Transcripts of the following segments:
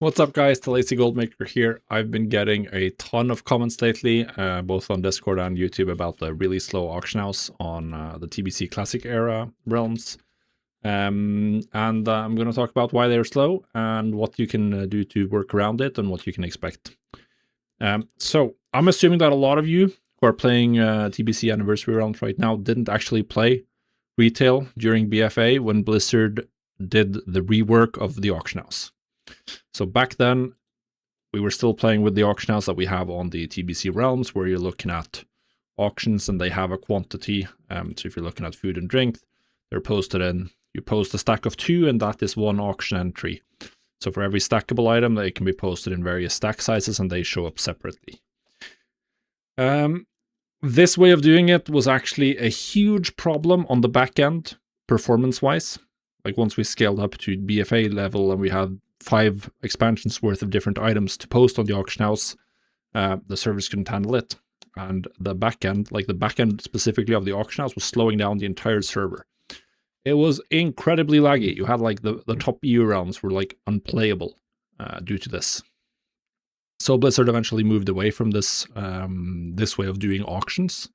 What's up guys, the Lazy Goldmaker here. I've been getting a ton of comments lately, both on Discord and YouTube about the really slow auction house on the TBC Classic era realms. I'm going to talk about why they're slow and what you can do to work around it and what you can expect. So I'm assuming that a lot of you who are playing TBC Anniversary realms right now didn't actually play retail during BFA when Blizzard did the rework of the auction house. So back then, we were still playing with the auction house that we have on the TBC realms, where you're looking at auctions and they have a quantity. So if you're looking at food and drink, they're posted in. You post a stack of 2, and that is one auction entry. So for every stackable item, they can be posted in various stack sizes, and they show up separately. This way of doing it was actually a huge problem on the back end, performance-wise. Like once we scaled up to BFA level and we had 5 expansions worth of different items to post on the auction house, the servers couldn't handle it. And the backend, like the backend specifically of the auction house, was slowing down the entire server. It was incredibly laggy. You had like the top EU rounds were like unplayable due to this. So Blizzard eventually moved away from this this way of doing auctions.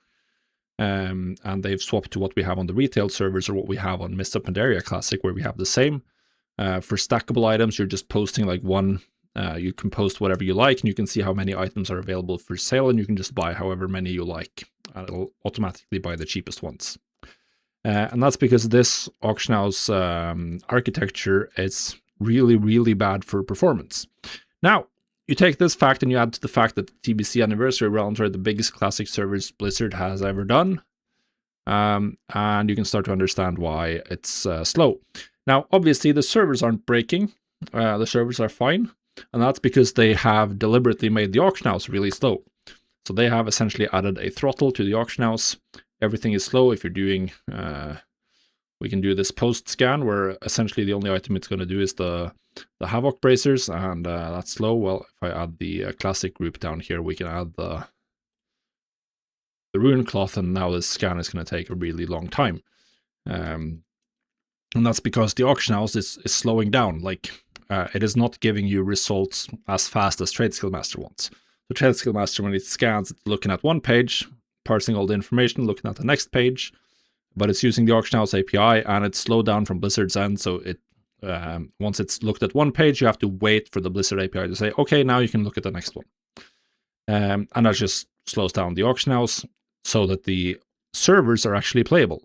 And they've swapped to what we have on the retail servers or what we have on Mist of Pandaria Classic, where we have the same. For stackable items, you're just posting like one. You can post whatever you like, and you can see how many items are available for sale, and you can just buy however many you like. And it'll automatically buy the cheapest ones. And that's because this auction house architecture is really, really bad for performance. Now, you take this fact and you add to the fact that the TBC Anniversary realms are the biggest classic servers Blizzard has ever done. And you can start to understand why it's slow. Now, obviously, the servers aren't breaking. The servers are fine. And that's because they have deliberately made the auction house really slow. So they have essentially added a throttle to the auction house. Everything is slow. If you're doing... we can do this post scan where essentially the only item it's going to do is the Havoc bracers, and that's slow. Well, if I add the classic group down here, we can add the rune cloth, and now this scan is going to take a really long time. And that's because the auction house is slowing down. Like, it is not giving you results as fast as Trade Skill Master wants. The Trade Skill Master, when it scans, it's looking at one page, parsing all the information, looking at the next page, but it's using the auction house API, and it's slowed down from Blizzard's end. So it once it's looked at one page, you have to wait for the Blizzard API to say, okay, now you can look at the next one. And that just slows down the auction house so that the servers are actually playable.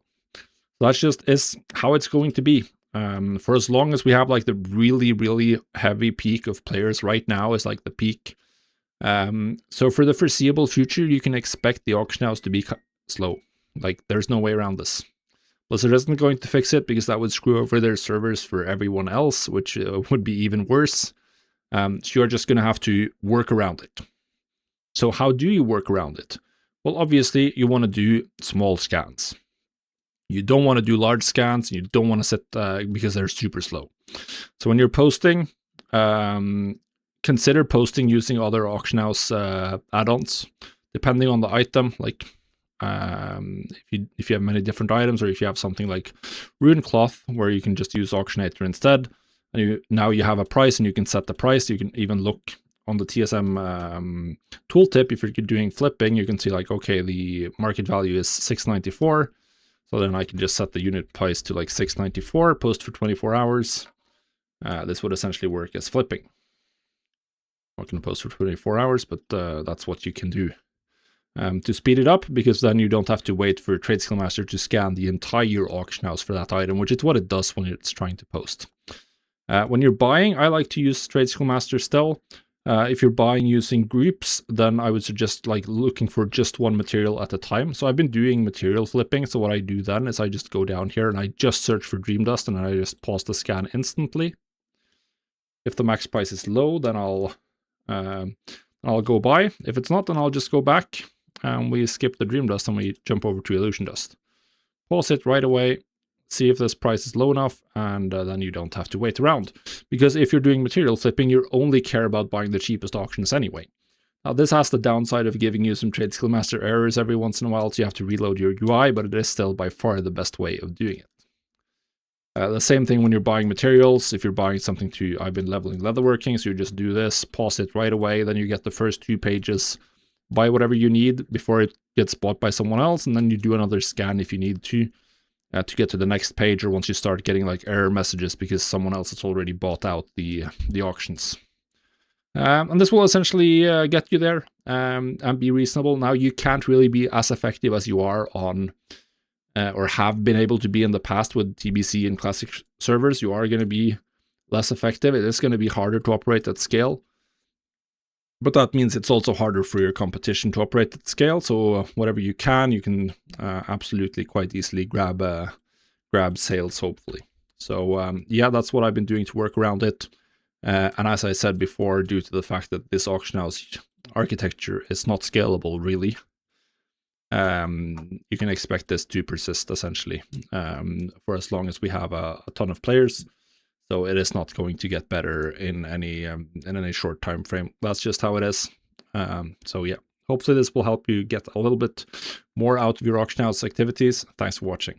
That just is how it's going to be. For as long as we have like the really, really heavy peak of players right now is like the peak. So for the foreseeable future, you can expect the auction house to be slow. Like, there's no way around this. Blizzard isn't going to fix it because that would screw over their servers for everyone else, which would be even worse. So you're just going to have to work around it. So how do you work around it? Well, obviously, you want to do small scans. You don't want to do large scans, and you don't want to sit because they're super slow. So when you're posting, consider posting using other auction house add-ons, depending on the item. Like, if you have many different items, or if you have something like Rune Cloth, where you can just use Auctionator instead, and now you have a price and you can set the price. You can even look on the TSM tooltip. If you're doing flipping, you can see like, okay, the market value is 694. So then I can just set the unit price to like 694, post for 24 hours. This would essentially work as flipping. I'm not going to post for 24 hours, but that's what you can do. To speed it up, because then you don't have to wait for Trade Skill Master to scan the entire auction house for that item, which is what it does when it's trying to post. When you're buying, I like to use Trade Skill Master still. If you're buying using groups, then I would suggest like looking for just one material at a time. So I've been doing material flipping. So what I do then is I just go down here and I just search for Dream Dust, and I just pause the scan instantly. If the max price is low, then I'll go buy. If it's not, then I'll just go back. And we skip the Dream Dust and we jump over to Illusion Dust. Pause it right away, see if this price is low enough, and then you don't have to wait around. Because if you're doing material flipping, you only care about buying the cheapest auctions anyway. Now, this has the downside of giving you some Trade Skill Master errors every once in a while, so you have to reload your UI, but it is still by far the best way of doing it. The same thing when you're buying materials. If you're buying something to, I've been leveling leatherworking, so you just do this, pause it right away, then you get the first 2 pages, buy whatever you need before it gets bought by someone else, and then you do another scan if you need to get to the next page, or once you start getting like error messages because someone else has already bought out the auctions. And this will essentially get you there and be reasonable. Now, you can't really be as effective as you are on or have been able to be in the past with TBC and classic servers. You are going to be less effective. It is going to be harder to operate at scale. But that means it's also harder for your competition to operate at scale. So whatever you can absolutely quite easily grab sales, hopefully. So yeah, that's what I've been doing to work around it. And as I said before, due to the fact that this auction house architecture is not scalable, really, you can expect this to persist essentially for as long as we have a ton of players. So it is not going to get better in any short time frame. That's just how it is. So yeah, hopefully this will help you get a little bit more out of your auction house activities. Thanks for watching.